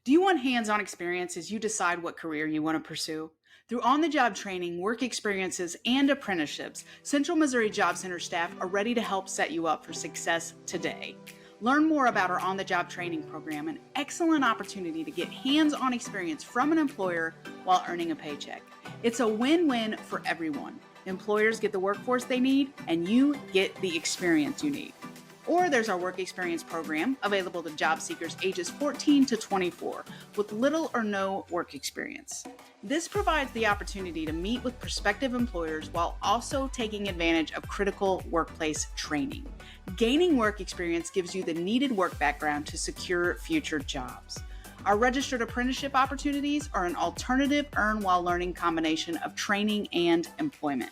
Do you want hands-on experience as you decide what career you want to pursue? Through on-the-job training, work experiences, and apprenticeships, Central Missouri Job Center staff are ready to help set you up for success today. Learn more about our on-the-job training program, an excellent opportunity to get hands-on experience from an employer while earning a paycheck. It's a win-win for everyone. Employers get the workforce they need, and you get the experience you need. Or there's our work experience program, available to job seekers ages 14 to 24 with little or no work experience. This provides the opportunity to meet with prospective employers while also taking advantage of critical workplace training. Gaining work experience gives you the needed work background to secure future jobs. Our registered apprenticeship opportunities are an alternative earn while learning combination of training and employment.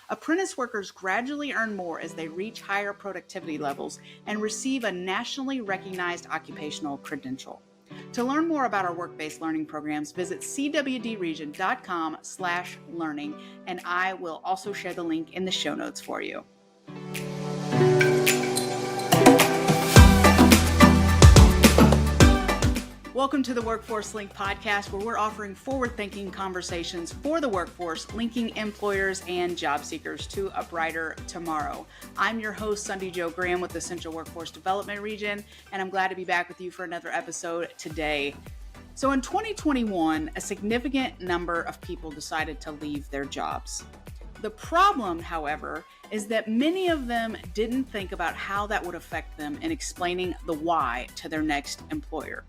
Apprentice workers gradually earn more as they reach higher productivity levels and receive a nationally recognized occupational credential. To learn more about our work-based learning programs, visit cwdregion.com/learning, and I will also share the link in the show notes for you. Welcome to the Workforce Link podcast, where we're offering forward-thinking conversations for the workforce, linking employers and job seekers to a brighter tomorrow. I'm your host, Sunday Jo Graham with the Central Workforce Development Region, and I'm glad to be back with you for another episode today. So in 2021, a significant number of people decided to leave their jobs. The problem, however, is that many of them didn't think about how that would affect them in explaining the why to their next employer.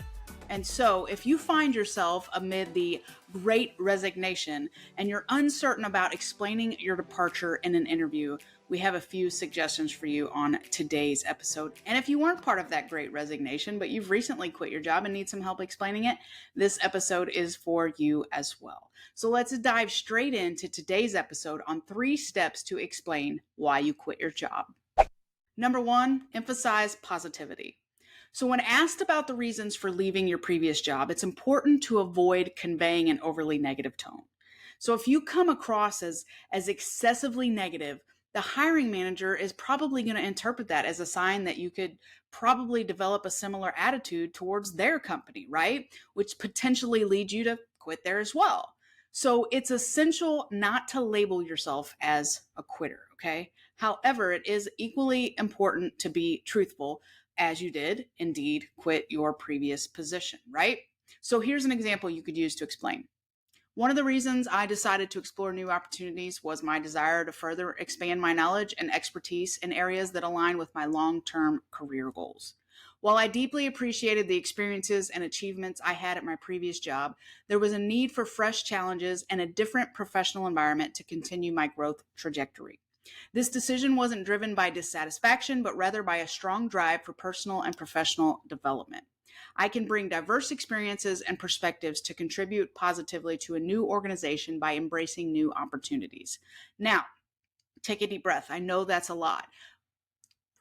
And so if you find yourself amid the great resignation and you're uncertain about explaining your departure in an interview, we have a few suggestions for you on today's episode. And if you weren't part of that great resignation, but you've recently quit your job and need some help explaining it, this episode is for you as well. So let's dive straight into today's episode on 3 steps to explain why you quit your job. Number 1, emphasize positivity. So when asked about the reasons for leaving your previous job, it's important to avoid conveying an overly negative tone. So if you come across as excessively negative, the hiring manager is probably going to interpret that as a sign that you could probably develop a similar attitude towards their company, right? Which potentially leads you to quit there as well. So it's essential not to label yourself as a quitter, okay? However, it is equally important to be truthful, as you did indeed quit your previous position, right? So here's an example you could use to explain. One of the reasons I decided to explore new opportunities was my desire to further expand my knowledge and expertise in areas that align with my long-term career goals. While I deeply appreciated the experiences and achievements I had at my previous job, there was a need for fresh challenges and a different professional environment to continue my growth trajectory. This decision wasn't driven by dissatisfaction, but rather by a strong drive for personal and professional development. I can bring diverse experiences and perspectives to contribute positively to a new organization by embracing new opportunities. Now, take a deep breath. I know that's a lot.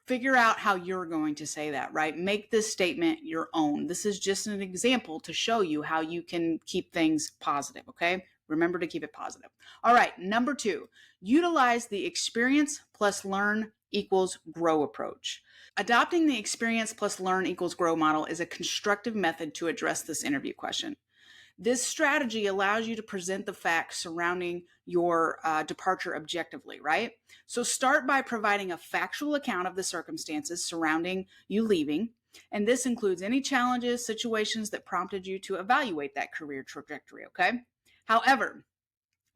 Figure out how you're going to say that, right? Make this statement your own. This is just an example to show you how you can keep things positive, okay? Remember to keep it positive. All right, number 2, utilize the experience plus learn equals grow approach. Adopting the experience plus learn equals grow model is a constructive method to address this interview question. This strategy allows you to present the facts surrounding your departure objectively, right? So start by providing a factual account of the circumstances surrounding you leaving. And this includes any challenges, situations that prompted you to evaluate that career trajectory, okay? However,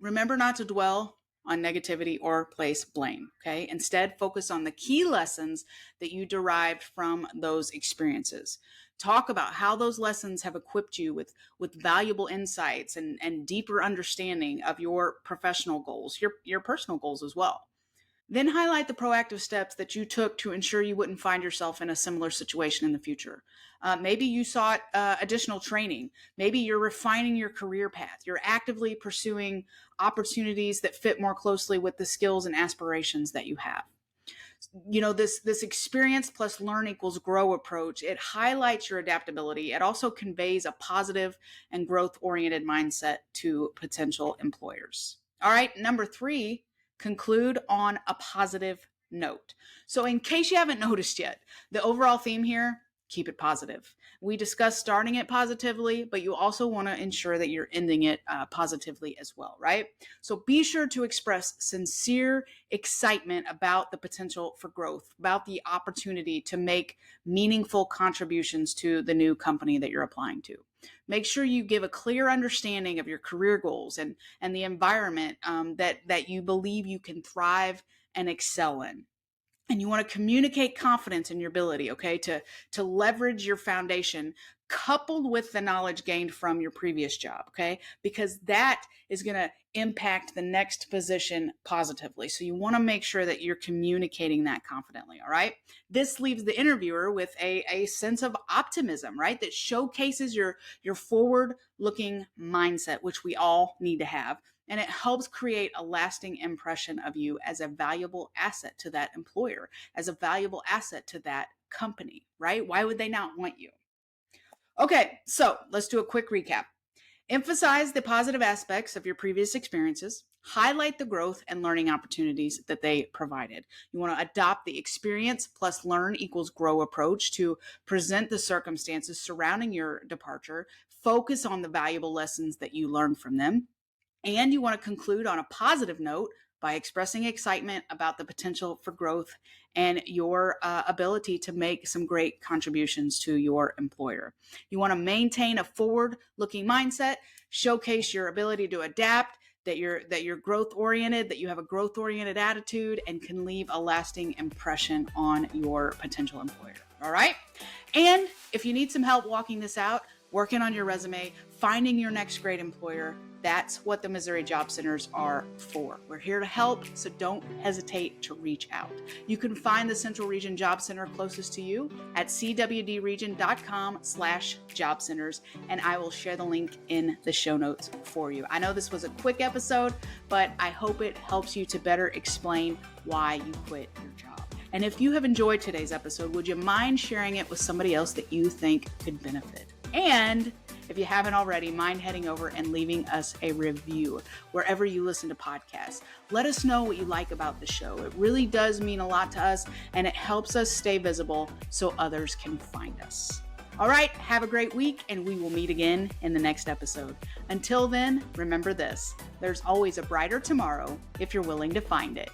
remember not to dwell on negativity or place blame, okay? Instead, focus on the key lessons that you derived from those experiences. Talk about how those lessons have equipped you with valuable insights and deeper understanding of your professional goals, your personal goals as well. Then highlight the proactive steps that you took to ensure you wouldn't find yourself in a similar situation in the future. Maybe you sought additional training. Maybe you're refining your career path. You're actively pursuing opportunities that fit more closely with the skills and aspirations that you have. You know, this experience plus learn equals grow approach, it highlights your adaptability. It also conveys a positive and growth-oriented mindset to potential employers. All right, number 3, conclude on a positive note. So in case you haven't noticed yet, the overall theme here, keep it positive. We discussed starting it positively, but you also want to ensure that you're ending it positively as well, right? So be sure to express sincere excitement about the potential for growth, about the opportunity to make meaningful contributions to the new company that you're applying to. Make sure you give a clear understanding of your career goals and the environment that you believe you can thrive and excel in. And you want to communicate confidence in your ability, okay, to leverage your foundation coupled with the knowledge gained from your previous job, okay, because that is going to impact the next position positively. So you want to make sure that you're communicating that confidently, all right? This leaves the interviewer with a sense of optimism, right, that showcases your forward-looking mindset, which we all need to have. And it helps create a lasting impression of you as a valuable asset to that employer, as a valuable asset to that company, right? Why would they not want you? Okay, so let's do a quick recap. Emphasize the positive aspects of your previous experiences. Highlight the growth and learning opportunities that they provided. You want to adopt the experience plus learn equals grow approach to present the circumstances surrounding your departure. Focus on the valuable lessons that you learned from them. And you want to conclude on a positive note by expressing excitement about the potential for growth and your ability to make some great contributions to your employer. You want to maintain a forward-looking mindset, showcase your ability to adapt, that you're growth-oriented, that you have a growth-oriented attitude, and can leave a lasting impression on your potential employer. All right? And if you need some help walking this out, working on your resume, finding your next great employer, that's what the Missouri Job Centers are for. We're here to help, so don't hesitate to reach out. You can find the Central Region Job Center closest to you at cwdregion.com/job centers, and I will share the link in the show notes for you. I know this was a quick episode, but I hope it helps you to better explain why you quit your job. And if you have enjoyed today's episode, would you mind sharing it with somebody else that you think could benefit? And if you haven't already, mind heading over and leaving us a review wherever you listen to podcasts. Let us know what you like about the show. It really does mean a lot to us, and it helps us stay visible so others can find us. All right, have a great week, and we will meet again in the next episode. Until then, remember this: there's always a brighter tomorrow if you're willing to find it.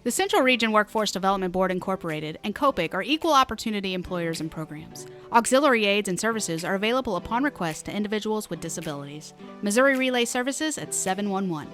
The Central Region Workforce Development Board Incorporated and COPIC are equal opportunity employers and programs. Auxiliary aids and services are available upon request to individuals with disabilities. Missouri Relay Services at 711.